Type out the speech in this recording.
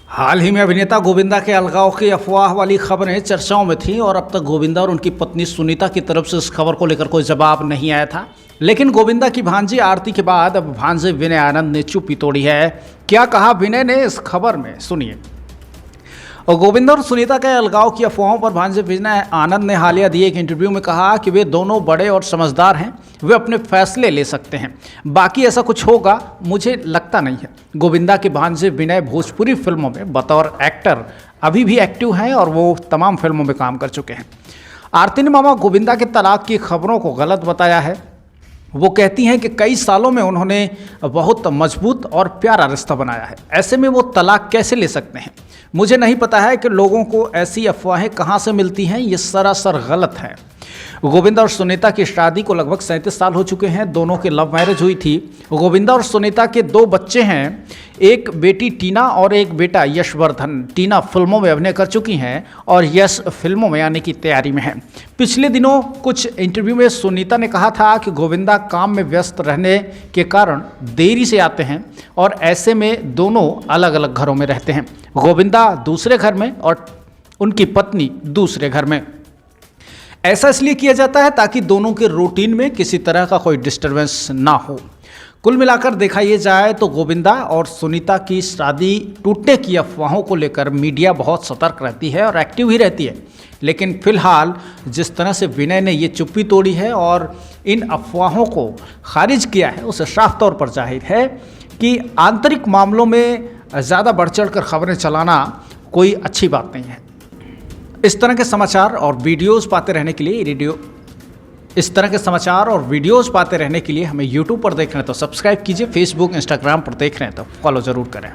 हाल ही में अभिनेता गोविंदा के अलगाव की अफवाह वाली खबरें चर्चाओं में थीं और अब तक गोविंदा और उनकी पत्नी सुनीता की तरफ से इस खबर को लेकर कोई जवाब नहीं आया था। लेकिन गोविंदा की भांजी आरती के बाद अब भांजे विनय आनंद ने चुप्पी तोड़ी है। क्या कहा विनय ने इस खबर में, सुनिए। और गोविंदा और सुनीता के अलगाव की अफवाहों पर भांजे विनय आनंद ने हालिया दिए एक इंटरव्यू में कहा कि वे दोनों बड़े और समझदार हैं, वे अपने फैसले ले सकते हैं, बाकी ऐसा कुछ होगा मुझे लगता नहीं है। गोविंदा के भांजे विनय भोजपुरी फिल्मों में बतौर एक्टर अभी भी एक्टिव हैं और वो तमाम फिल्मों में काम कर चुके हैं। आरती ने मामा गोविंदा के तलाक की खबरों को गलत बताया है। वो कहती हैं कि कई सालों में उन्होंने बहुत मजबूत और प्यारा रिश्ता बनाया है, ऐसे में वो तलाक कैसे ले सकते हैं। मुझे नहीं पता है कि लोगों को ऐसी अफवाहें कहाँ से मिलती हैं, ये सरासर गलत है। गोविंदा और सुनीता की शादी को लगभग 37 साल हो चुके हैं। दोनों की लव मैरिज हुई थी। गोविंदा और सुनीता के 2 बच्चे हैं, एक बेटी टीना और एक बेटा यशवर्धन। टीना फिल्मों में अभिनय कर चुकी हैं और यश फिल्मों में आने की तैयारी में है। पिछले दिनों कुछ इंटरव्यू में सुनीता ने कहा था कि गोविंदा काम में व्यस्त रहने के कारण देरी से आते हैं और ऐसे में दोनों अलग अलग घरों में रहते हैं, गोविंदा दूसरे घर में और उनकी पत्नी दूसरे घर में। ऐसा इसलिए किया जाता है ताकि दोनों के रूटीन में किसी तरह का कोई डिस्टरबेंस ना हो। कुल मिलाकर देखा ये जाए तो गोविंदा और सुनीता की शादी टूटने की अफवाहों को लेकर मीडिया बहुत सतर्क रहती है और एक्टिव ही रहती है। लेकिन फिलहाल जिस तरह से विनय ने ये चुप्पी तोड़ी है और इन अफवाहों को खारिज किया है, उससे साफ तौर पर जाहिर है कि आंतरिक मामलों में ज़्यादा बढ़ चढ़ कर खबरें चलाना कोई अच्छी बात नहीं है। इस तरह के समाचार और वीडियोस पाते रहने के लिए हमें YouTube पर देख रहे हैं तो सब्सक्राइब कीजिए, Facebook, Instagram पर देख रहे हैं तो फॉलो ज़रूर करें।